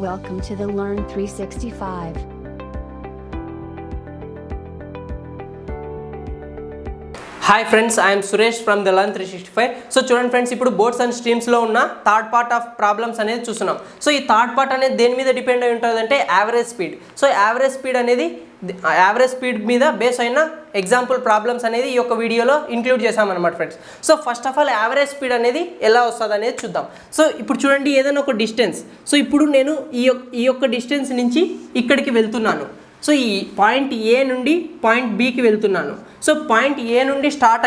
Welcome to the Learn 365. Hi friends, I'm Suresh from the learn 365. So చూడండి friends, ఇప్పుడు boards and స్ట్రీమ్స్లో ఉన్న third part of problems అనేది చూస్తున్నాం. So ఈ third part అనేది దేని మీద డిపెండ్ అయి ఉంటుందంటే average speed. So average speed అనేది యావరేజ్ స్పీడ్ మీద బేస్ అయిన ఎగ్జాంపుల్ ప్రాబ్లమ్స్ అనేది ఈ యొక్క వీడియోలో ఇంక్లూడ్ చేసామన్నమాట friends. So first of all average speed అనేది ఎలా వస్తుంది అనేది చూద్దాం. సో ఇప్పుడు చూడండి, ఏదైనా ఒక డిస్టెన్స్. సో ఇప్పుడు నేను ఈ యొక్క డిస్టెన్స్ నుంచి ఇక్కడికి వెళ్తున్నాను. సో ఈ పాయింట్ ఏ నుండి పాయింట్ బికి వెళ్తున్నాను. సో పాయింట్ ఏ నుండి స్టార్ట్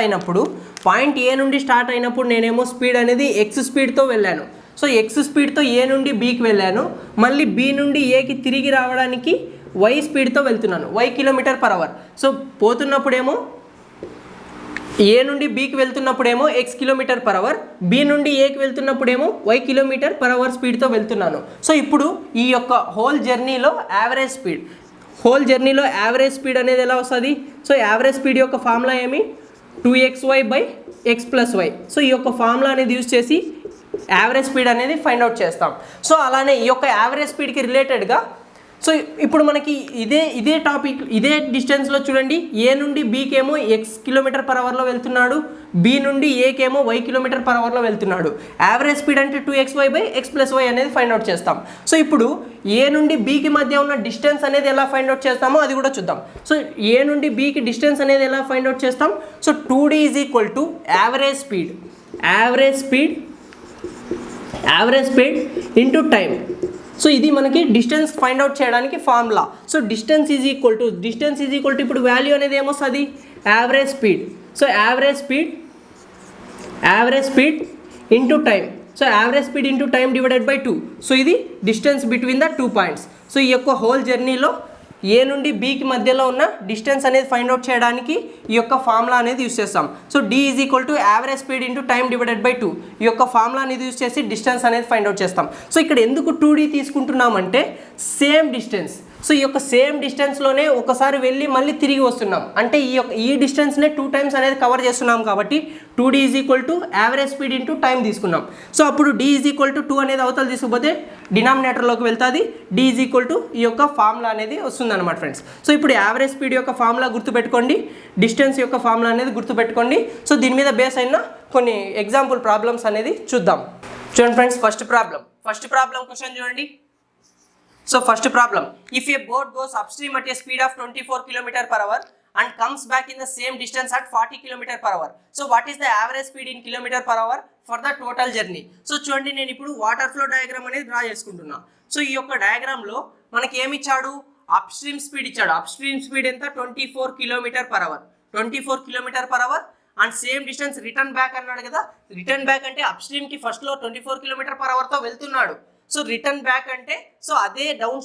అయినప్పుడు నేనేమో స్పీడ్ అనేది ఎక్స్ స్పీడ్తో వెళ్ళాను. సో ఎక్స్ స్పీడ్తో ఏ నుండి బికి వెళ్ళాను. మళ్ళీ బి నుండి ఏకి తిరిగి రావడానికి వై స్పీడ్తో వెళ్తున్నాను, Y kilometre per hour. So పోతున్నప్పుడేమో ఏ నుండి బికి వెళ్తున్నప్పుడేమో X kilometre per hour, B నుండి ఏకి వెళ్తున్నప్పుడేమో వై కిలోమీటర్ పర్ అవర్ స్పీడ్తో వెళ్తున్నాను. సో ఇప్పుడు ఈ యొక్క హోల్ జర్నీలో యావరేజ్ స్పీడ్ అనేది ఎలా వస్తుంది? సో యావరేజ్ స్పీడ్ యొక్క ఫార్ములా ఏమి? 2xy/x+y. సో ఈ యొక్క ఫార్ములా అనేది యూజ్ చేసి యావరేజ్ స్పీడ్ అనేది ఫైండ్ అవుట్ చేస్తాం. సో అలానే ఈ యొక్క యావరేజ్ స్పీడ్కి రిలేటెడ్గా సో ఇప్పుడు మనకి ఇదే టాపిక్, ఇదే డిస్టెన్స్లో చూడండి, ఏ నుండి బీకి ఏమో ఎక్స్ కిలోమీటర్ పర్ అవర్లో వెళ్తున్నాడు, బి నుండి ఏకేమో వై కిలోమీటర్ పర్ అవర్లో వెళ్తున్నాడు. యావరేజ్ స్పీడ్ అంటే 2xy/x+y అనేది ఫైండ్ అవుట్ చేస్తాం. సో ఇప్పుడు ఏ నుండి బీకి మధ్య ఉన్న డిస్టెన్స్ అనేది ఎలా ఫైండ్ అవుట్ చేస్తామో అది కూడా చూద్దాం. సో ఏ నుండి బీకి డిస్టెన్స్ అనేది ఎలా ఫైండ్ అవుట్ చేస్తాం? So 2d = average speed into time. So ఇది మనకి డిస్టెన్స్ ఫైండ్ అవుట్ చేయడానికి formula. So distance is equal to ఇప్పుడు వాల్యూ అనేది ఏమొస్తుంది? Average speed. So average speed into time. So average speed into time divided by 2. So ఇది distance between the 2 points. So ఈ యొక్క whole జర్నీలో ఏ నుండి బీకి మధ్యలో ఉన్న డిస్టెన్స్ అనేది ఫైండ్ అవుట్ చేయడానికి ఈ యొక్క ఫార్ములా అనేది యూస్ చేస్తాం. So d = average speed into time divided by 2. ఈ యొక్క ఫార్ములా అనేది యూస్ చేసి డిస్టెన్స్ అనేది ఫైండ్ అవుట్ చేస్తాం. సో ఇక్కడ ఎందుకు 2d తీసుకుంటున్నామంటే సేమ్ డిస్టెన్స్. సో ఈ యొక్క సేమ్ డిస్టెన్స్లోనే ఒకసారి వెళ్ళి మళ్ళీ తిరిగి వస్తున్నాం అంటే ఈ డిస్టెన్స్నే 2 టైమ్స్ అనేది కవర్ చేస్తున్నాం కాబట్టి 2d = average speed into time తీసుకున్నాం. సో అప్పుడు d = 2 అనేది అవతల తీసుకుపోతే డినామినేటర్లోకి వెళ్తుంది. d = ఈ యొక్క ఫార్ములా అనేది వస్తుంది అనమాట ఫ్రెండ్స్. సో ఇప్పుడు యావరేజ్ స్పీడ్ యొక్క ఫార్ములా గుర్తుపెట్టుకోండి, డిస్టెన్స్ యొక్క ఫార్ములా అనేది గుర్తుపెట్టుకోండి. సో దీని మీద బేస్ అయిన కొన్ని ఎగ్జాంపుల్ ప్రాబ్లమ్స్ అనేది చూద్దాం. చూడండి ఫ్రెండ్స్, ఫస్ట్ ప్రాబ్లం క్వశ్చన్ చూడండి. So first problem, if a boat goes upstream at a speed of 24 km/h and comes back in the same distance at 40 km/h, so what is the average speed in km/h for the total journey? So చూడండి, నేను ఇప్పుడు water flow diagram అనేది draw చేసుకుంటున్నా. So ఈ యొక్క డయాగ్రామ్లో మనకి ఏమి ఇచ్చాడు? అప్స్ట్రీమ్ స్పీడ్ ఇచ్చాడు. అప్స్ట్రీమ్ స్పీడ్ ఎంత? 24 km/h and same distance return back అన్నాడు కదా. రిటర్న్ బ్యాక్ అంటే అప్స్ట్రీమ్కి ఫస్ట్లో 24 km/hతో వెళ్తున్నాడు. సో రిటర్న్ బ్యాక్ అంటే సో అదే డౌన్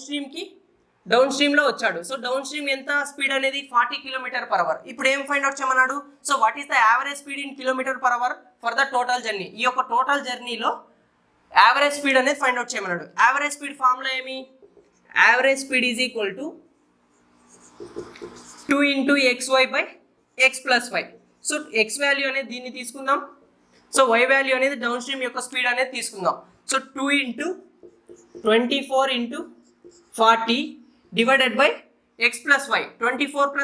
స్ట్రీమ్లో వచ్చాడు. సో డౌన్ స్ట్రీమ్ ఎంత స్పీడ్ అనేది? 40 km/h. ఇప్పుడు ఏం ఫైండ్ అవుట్ చేయమన్నాడు? So what is the average speed in km/h for the total journey? ఈ యొక్క టోటల్ జర్నీలో యావరేజ్ స్పీడ్ అనేది ఫైండ్ అవుట్ చేయమన్నాడు. యావరేజ్ స్పీడ్ ఫార్ములా ఏమి? Average speed is equal to 2 × xy/x+y. So x value అనేది దీన్ని తీసుకుందాం. సో y వాల్యూ అనేది డౌన్ స్ట్రీమ్ యొక్క స్పీడ్ అనేది తీసుకుందాం. So 2 × 24 × 40 divided by x+y. 24 +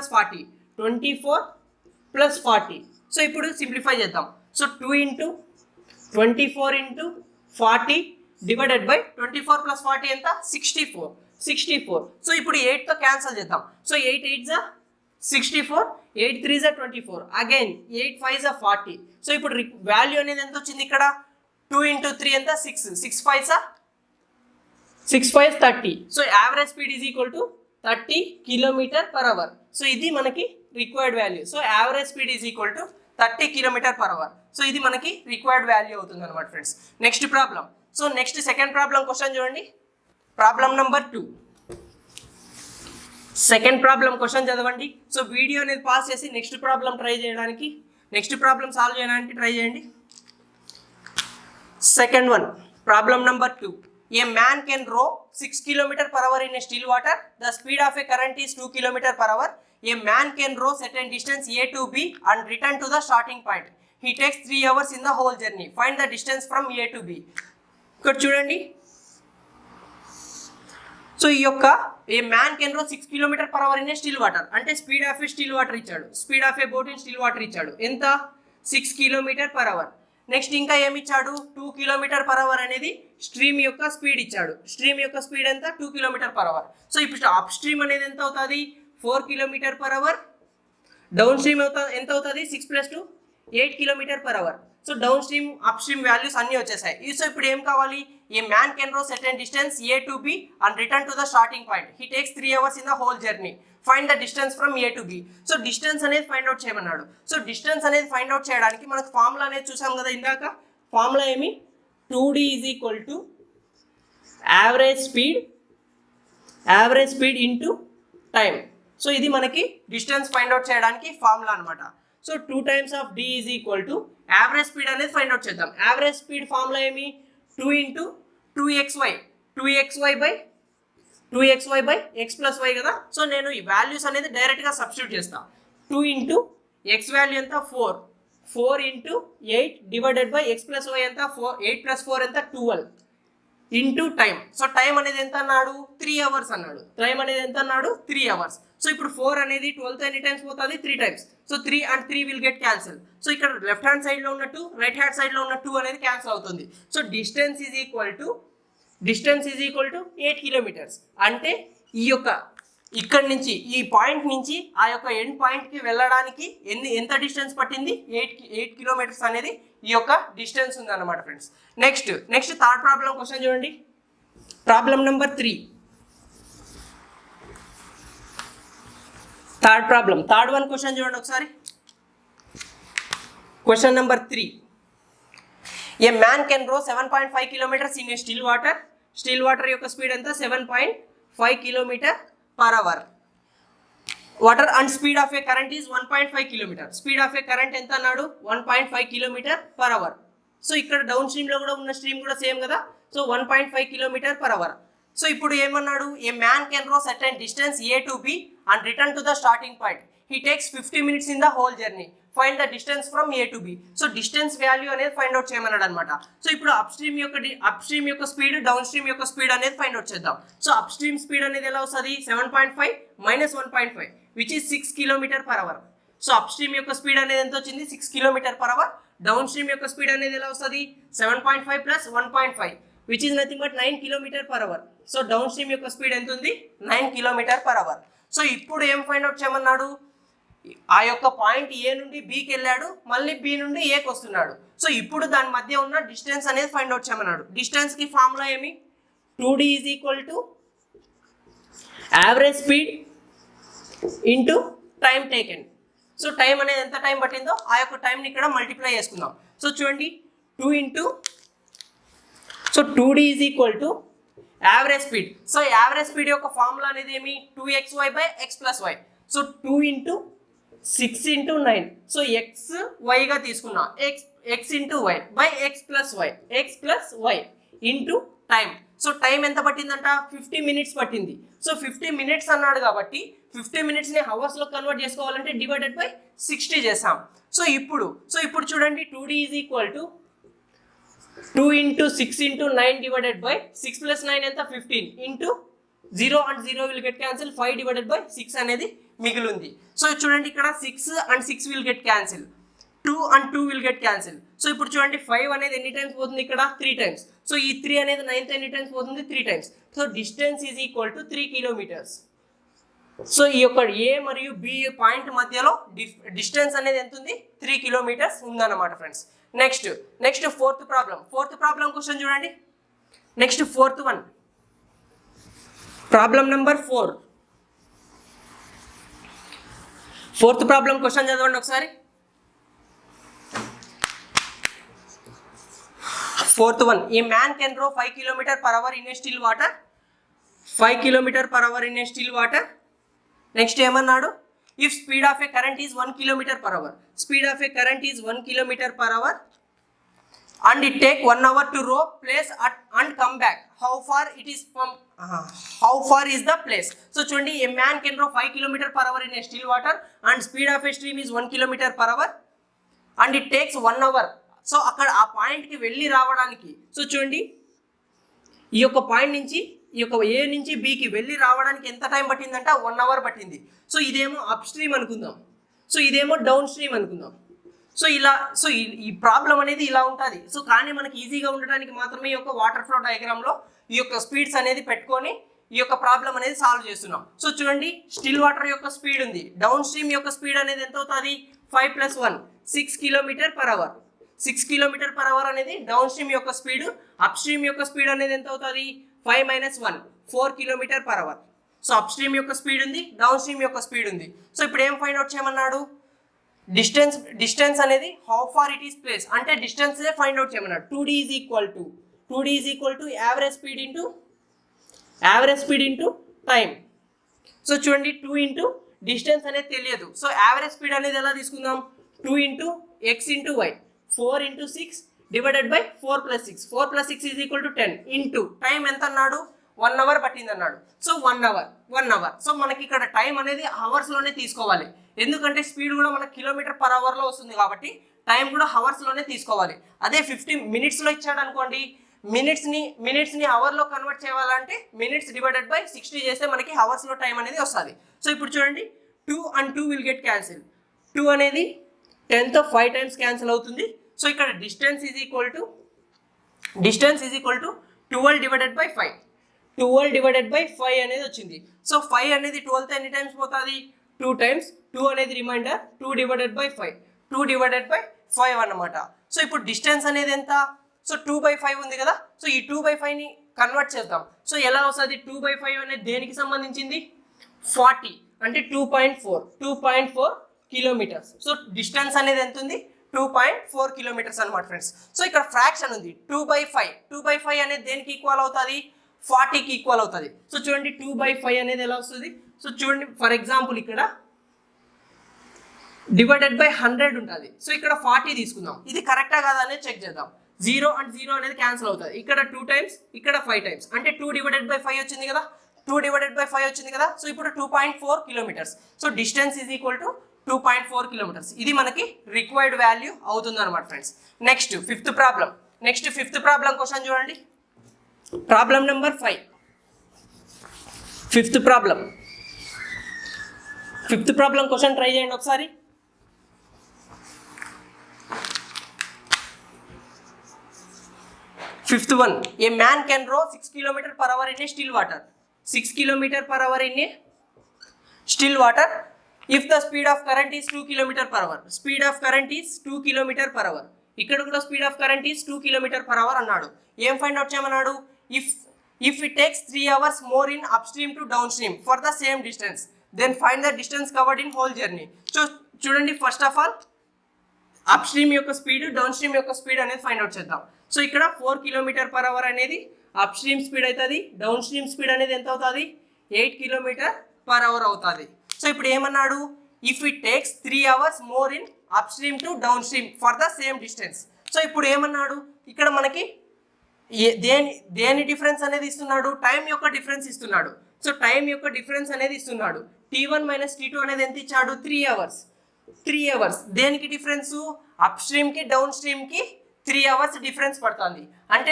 40. So ఇప్పుడు సింప్లిఫై చేద్దాం. సో 2 × 24 × 40 డివైడెడ్ బై 24 + 40 ఎంత? 64. సో ఇప్పుడు 8తో క్యాన్సిల్ చేద్దాం. So 8 8s 64, 8 3s 24, again 8 5s 40. So ఇప్పుడు వాల్యూ అనేది ఎంత వచ్చింది ఇక్కడ? 2 × 3 ఎంత? 6, 6 5s 30. So average speed is equal to 30 km/h. So ఇది మనకి required value. So average speed is equal to 30 km/h. So ఇది మనకి రిక్వైర్డ్ వాల్యూ అవుతుంది అనమాట friends. Next problem. So next second problem question చూడండి. Problem number 2. Second problem question చదవండి. So video అనేది pass చేసి నెక్స్ట్ ప్రాబ్లం సాల్వ్ చేయడానికి try చేయండి. Second one, problem number 2. A man can row 6 km/h in a still water. The speed of a current is 2 km/h. A man can row certain distance A to B and return to the starting point. He takes 3 hours in the whole journey. Find the distance from A to B. ఇక్కడ చూడండి, so ఈ యొక్క ఏ man can row 6 kilometre per hour in a still water, అంటే speed of a still water ఇచ్చాడు, speed of a boat in still water ఇచ్చాడు, ఎంత 6 kilometre per hour. Next ఇంకా ఏమి ఇచ్చాడు, 2 కిలోమీటర్ పర్ అవర్ అనేది స్ట్రీమ్ యొక్క స్పీడ్ ఇచ్చాడు, స్ట్రీమ్ యొక్క స్పీడ్ ఎంత 2 కిలోమీటర్ పర్ అవర్. సో ఇప్పుడు అప్ స్ట్రీమ్ అనేది ఎంత అవుతుంది 4 kilometre per hour, downstream ఎంత అవుతుంది 6 + 2 8 kilometre per hour. So downstream upstream values అన్నీ వచ్చేసాయి. సో ఇప్పుడు ఏం కావాలి, a man can row certain distance A to B and return to the starting point, he takes 3 hours in the whole journey, find the distance from A to B. So distance అనేది find out చేయమన్నాడు. So distance అనేది find out చేయడానికి మనకు formula అనేది చూసాం కదా ఇందాక, formula ఏమి 2D = average speed into time. So ఇది మనకి డిస్టెన్స్ ఫైండ్ అవుట్ చేయడానికి ఫార్ములా అనమాట. So 2 times of D = average speed అనేది ఫైండ్ అవుట్ చేద్దాం. యావరేజ్ స్పీడ్ ఫార్ములా ఏమి 2 × 2xy, 2xy by x + y కదా. సో నేను ఈ వాల్యూస్ అనేది డైరెక్ట్గా సబ్స్టిట్యూట్ చేస్తాను. 2 × x వాల్యూ ఎంత 4, 4 × 8 డివైడెడ్ బై x + y ఎంత 8 + 4 ఎంత 12 ఇంటూ టైం. సో టైం అనేది ఎంత అన్నాడు 3 hours అన్నాడు, టైం అనేది ఎంత అన్నాడు 3 hours. సో ఇప్పుడు 4 అనేది 12తో ఎన్ని టైమ్స్ పోతుంది 3 times. So 3 and 3 will get cancel. So ఇక్కడ లెఫ్ట్ హ్యాండ్ సైడ్లో ఉన్న 2, రైట్ హ్యాండ్ సైడ్లో ఉన్న 2 అనేది క్యాన్సిల్ అవుతుంది. So distance is equal to 8 kilometres. అంటే ఈ యొక్క ఇక్కడి నుంచి ఈ పాయింట్ నుంచి ఆ యొక్క ఎండ్ పాయింట్కి వెళ్ళడానికి ఎంత డిస్టెన్స్ పట్టింది 8 కిలోమీటర్స్ అనేది ఈ యొక్క డిస్టెన్స్ ఉందన్నమాట friends. Next third problem question చూడండి, problem number 3. Third one question చూడండి ఒకసారి. Question number 3. A man can row 7.5 kilometers in a still water యొక్క స్పీడ్ ఎంత 7.5 kilometers per hour. Water and speed of a current is 1.5 kilometers. Speed of a current ఎంత అన్నాడు 1.5 kilometers per hour. So ఇక్కడ down స్ట్రీమ్లో కూడా ఉన్న stream కూడా same కదా. So 1.5 kilometers per hour. So ఇప్పుడు ఏమన్నాడు, ఏ man can row certain distance A to B and return to the starting point, he takes 50 minutes in the whole journey, find the distance from A to B. So distance value అనేది find out చేయమన్నాడు అనమాట. So ఇప్పుడు upstream యొక్క speed, downstream యొక్క speed అనేది find out చేద్దాం. So upstream speed అనేది ఎలా వస్తుంది 7.5 - 1.5 which is 6 kilometers per hour. So upstream యొక్క స్పీడ్ అనేది ఎంత వచ్చింది 6 kilometers per hour. Down stream యొక్క స్పీడ్ అనేది ఎలా వస్తుంది 7.5 + 1.5 which is nothing but 9 kilometers per hour. So downstream యొక్క స్పీడ్ ఎంత ఉంది 9 kilometers per hour. సో ఇప్పుడు ఏం ఫైండ్ అవుట్ చేయమన్నాడు, ఆ యొక్క పాయింట్ A నుండి Bకి వెళ్ళాడు, మళ్ళీ B నుండి Aకి వస్తున్నాడు. సో ఇప్పుడు దాని మధ్య ఉన్న డిస్టెన్స్ అనేది ఫైండ్ అవుట్ చేయమన్నాడు. డిస్టెన్స్కి ఫార్ములా ఏమి 2D = average speed into time taken. So time అనేది ఎంత టైం పట్టిందో ఆ యొక్క టైంని ఇక్కడ మల్టిప్లై చేసుకుందాం. సో చూడండి 2D = average speed. So average speed యొక్క ఫార్ములా అనేది ఏమి 2xy by x + y. So 2 × 6 × 9. So xy గా తీసుకున్నా, x × y by x + y into time. So time ఎంత పట్టిందంట 50 minutes పట్టింది. సో 50 minutes అన్నాడు కాబట్టి 50 minutesని హవర్స్లో కన్వర్ట్ చేసుకోవాలంటే డివైడెడ్ బై 60 చేసాం. సో ఇప్పుడు చూడండి 2D = 2 × 6 × 9 డివైడెడ్ బై 6 + 9 ఎంత 15 into 0 and 0 will get cancel, 5 divided by 6 అనేది మిగిలింది. సో చూడండి ఇక్కడ 6 and 6 will get cancel, 2 and 2 will get cancel. So ఇప్పుడు చూడండి 5 అనేది ఎన్ని టైమ్స్ పోతుంది ఇక్కడ 3 times. సో ఈ 3 అనేది 9th ఎన్ని టైమ్స్ పోతుంది 3 times. So distance is equal to 3 kilometers. So ఈ యొక్క A మరియు B పాయింట్ మధ్యలో డిస్టెన్స్ అనేది ఎంత ఉంది 3 kilometers ఉందన్నమాట friends. Next fourth problem question చూడండి. Next fourth one, problem number 4. Fourth problem question చదవండి ఒకసారి. Fourth one, a man can row 5 kilometers per hour in a still water, 5 kilometers per hour in a still water. Next ఏమన్నాడు, if speed of a current is 1 kilometers per hour, speed of a current is 1 kilometers per hour and it take 1 hour to row place and come back, how far is the place. So చూడండి a man can row 5 kilometers per hour in a still water and speed of a stream is 1 kilometers per hour and it takes 1 hour. So అక్కడ ఆ పాయింట్కి వెళ్ళి రావడానికి, so చూడండి ఈ యొక్క point నుంచి ఈ యొక్క ఏ నుంచి బికి వెళ్ళి రావడానికి ఎంత టైం పట్టిందంట 1 అవర్ పట్టింది. సో ఇదేమో అప్ స్ట్రీమ్ అనుకుందాం, సో ఇదేమో డౌన్ స్ట్రీమ్ అనుకుందాం. సో ఇలా సో ఈ ప్రాబ్లం అనేది ఇలా ఉంటుంది. సో కానీ మనకి ఈజీగా ఉండడానికి మాత్రమే ఈ యొక్క వాటర్ ఫ్లో డయాగ్రామ్లో ఈ యొక్క స్పీడ్స్ అనేది పెట్టుకొని ఈ యొక్క ప్రాబ్లం అనేది సాల్వ్ చేస్తున్నాం. సో చూడండి, స్టిల్ వాటర్ యొక్క స్పీడ్ ఉంది, డౌన్ స్ట్రీమ్ యొక్క స్పీడ్ అనేది ఎంత అవుతుంది 5 + 1 6 km/h. 6 km/h అనేది డౌన్ స్ట్రీమ్ యొక్క స్పీడ్. అప్ స్ట్రీమ్ యొక్క స్పీడ్ అనేది ఎంత అవుతుంది 5 - 1 4 km/h. సో అప్ స్ట్రీమ్ యొక్క స్పీడ్ ఉంది, డౌన్ స్ట్రీమ్ యొక్క స్పీడ్ ఉంది. సో ఇప్పుడు ఏం ఫైండ్ అవుట్ చేయమన్నాడు, డిస్టెన్స్ అనేది how far it is place అంటే డిస్టెన్స్ ఫైండ్ అవుట్ చేయమన్నాడు. 2d = average speed into time. So చూడండి 2 ఇంటూ డిస్టెన్స్ అనేది తెలియదు, సో యావరేజ్ స్పీడ్ అనేది ఎలా తీసుకుందాం 2 into x into y 4 into 6 divided by 4 + 6 4 + 6 = 10 into time ఎంత అన్నాడు 1 అవర్ పట్టింది అన్నాడు. So 1 hour. సో మనకి ఇక్కడ టైం అనేది అవర్స్లోనే తీసుకోవాలి, ఎందుకంటే స్పీడ్ కూడా మనకి km/h వస్తుంది కాబట్టి టైం కూడా అవర్స్లోనే తీసుకోవాలి. అదే 50 మినిట్స్లో ఇచ్చాడు అనుకోండి, మినిట్స్ని అవర్లో కన్వర్ట్ చేయాలంటే మినిట్స్ డివైడెడ్ బై 60 చేస్తే మనకి అవర్స్లో టైం అనేది వస్తుంది. సో ఇప్పుడు చూడండి 2 and 2 విల్ గెట్ క్యాన్సిల్. 2 అనేది 10తో 5 టైమ్స్ క్యాన్సిల్ అవుతుంది. సో ఇక్కడ distance is equal to 12 divided by 5. 12 divided by 5 అనేది వచ్చింది. సో 5 అనేది 12తో ఎన్ని టైమ్స్ పోతుంది 2 టైమ్స్. 2 అనేది reminder, 2 divided by 5 2 divided by 5 అన్నమాట. సో ఇప్పుడు డిస్టెన్స్ అనేది ఎంత, సో 2/5 ఉంది కదా, సో ఈ 2/5ని కన్వర్ట్ చేద్దాం. సో ఎలా వస్తుంది 2/5 అనేది దేనికి సంబంధించింది 40 అంటే 2.4 కిలోమీటర్స్. సో డిస్టెన్స్ అనేది ఎంత ఉంది 2.4 కిలోమీటర్స్ అనమాట ఫ్రెండ్స్. సో ఇక్కడ ఫ్రాక్షన్ ఉంది 2/5 అనేది దేనికి ఈక్వల్ అవుతుంది 40కి ఈక్వల్ అవుతుంది. సో చూడండి 2/5 అనేది ఎలా వస్తుంది, సో చూడండి ఫర్ ఎగ్జాంపుల్ ఇక్కడ డివైడెడ్ బై 100 ఉంటుంది. సో ఇక్కడ 40 తీసుకుందాం, ఇది కరెక్టా కాదా అనేది చెక్ చేద్దాం. 0 and 0 అనేది క్యాన్సిల్ అవుతుంది, ఇక్కడ 2 టైమ్స్ ఇక్కడ 5 టైమ్స్ అంటే 2 డివైడెడ్ బై 5 వచ్చింది కదా, 2 డివైడెడ్ బై 5 వచ్చింది కదా. సో ఇప్పుడు 2.4 kilometres. So distance is equal to 2.4 kilometres. ఇది మనకి రిక్వైర్డ్ వాల్యూ అవుతుంది అనమాట friends. Next fifth problem question చూడండి, problem number 5. Fifth problem question try చేయండి ఒకసారి. Fifth one, a man can row 6 km/h in a still water. 6 km/h in a still water if the speed of current is 2 km/h. Speed of current is 2 km/h. ఇక్కడ కూడా speed of current is 2 km/h అన్నాడు. ఏం find out చేయమన్నాడు, if it takes 3 hours more in upstream to downstream for the same distance, then find the distance covered in whole journey. So చూడండి first of all upstream యొక్క speed, downstream యొక్క speed అనేది find out చేద్దాం. So ఇక్కడ 4 km/h అనేది upstream speed అవుతుంది, downstream speed అనేది ఎంత అవుతుంది 8 km/h అవుతుంది. సో ఇప్పుడు ఏమన్నాడు, if it takes 3 hours more in upstream to downstream for the same distance. So ఇప్పుడు ఏమన్నాడు, ఇక్కడ మనకి దేని డిఫరెన్స్ అనేది ఇస్తున్నాడు, టైం యొక్క డిఫరెన్స్ ఇస్తున్నాడు. సో టైం యొక్క డిఫరెన్స్ అనేది ఇస్తున్నాడు. T1 - T2 అనేది ఎంత ఇచ్చాడు 3 hours. దేనికి డిఫరెన్స్, అప్ స్ట్రీమ్కి డౌన్ స్ట్రీమ్కి 3 hours డిఫరెన్స్ పడుతుంది. అంటే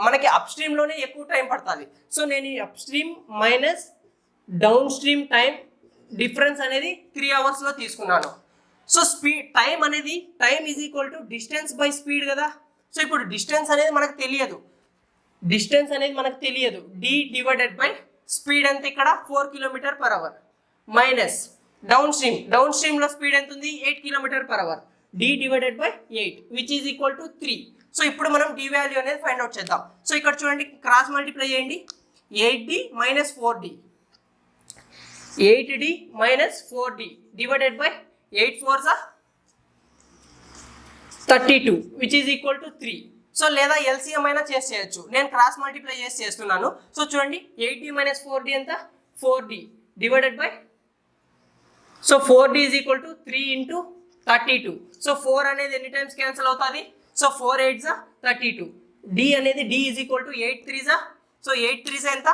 మనకి అప్ స్ట్రీమ్లోనే ఎక్కువ టైం పడుతుంది. సో నేను ఈ up stream minus down stream time difference అనేది 3 hours తీసుకున్నాను. So time is equal to distance by speed కదా. సో ఇప్పుడు డిస్టెన్స్ అనేది మనకు తెలియదు, d డివైడెడ్ బై స్పీడ్ ఎంత ఇక్కడ 4 km/h మైనస్ డౌన్ స్ట్రీమ్లో స్పీడ్ ఎంత ఉంది 8 km/h, d divided by 8 which is equal to 3. So ఇప్పుడు మనం d వాల్యూ అనేది ఫైండ్ అవుట్ చేద్దాం. సో ఇక్కడ చూడండి క్రాస్ మల్టిప్లై చేయండి, 8d - 4d 8d - 4d divided by 8 4s 32 which is equal to 3. So లేదా ఎల్సిఎం అయినా చేయొచ్చు, నేను క్రాస్ మల్టిప్లై చేస్తున్నాను. సో చూడండి 8d - 4d ఎంత 4d divided by, so 4d is equal to 3 into 32. So 4 అనేది ఎన్ని టైమ్స్ క్యాన్సిల్ అవుతుంది, సో 4 8s 32. d అనేది d is equal to 8 3s, so 8 3s ఎంత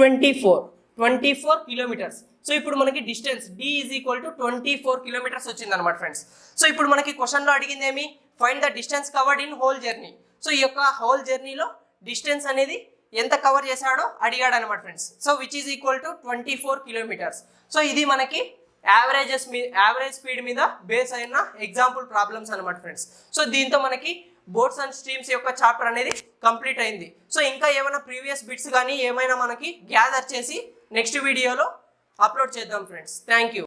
24 కిలోమీటర్స్. సో ఇప్పుడు మనకి distance d is equal to 24 kilometres వచ్చింది అనమాట ఫ్రెండ్స్. సో ఇప్పుడు మనకి క్వశ్చన్లో అడిగింది ఏమి, find the distance covered in whole journey. So ఈ యొక్క హోల్ జర్నీలో డిస్టెన్స్ అనేది ఎంత కవర్ చేశాడో అడిగాడు అనమాట friends. So which is equal to 24 kilometres. So ఇది మనకి యావరేజ్ స్పీడ్ మీద బేస్ అయిన ఎగ్జాంపుల్ ప్రాబ్లమ్స్ అనమాట ఫ్రెండ్స్. సో దీంతో మనకి బోట్స్ అండ్ స్ట్రీమ్స్ యొక్క చాప్టర్ అనేది కంప్లీట్ అయింది. సో ఇంకా ఏమైనా ప్రీవియస్ బిట్స్ కానీ ఏమైనా మనకి గ్యాదర్ చేసి నెక్స్ట్ వీడియోలో అప్లోడ్ చేద్దాం ఫ్రెండ్స్. Thank you.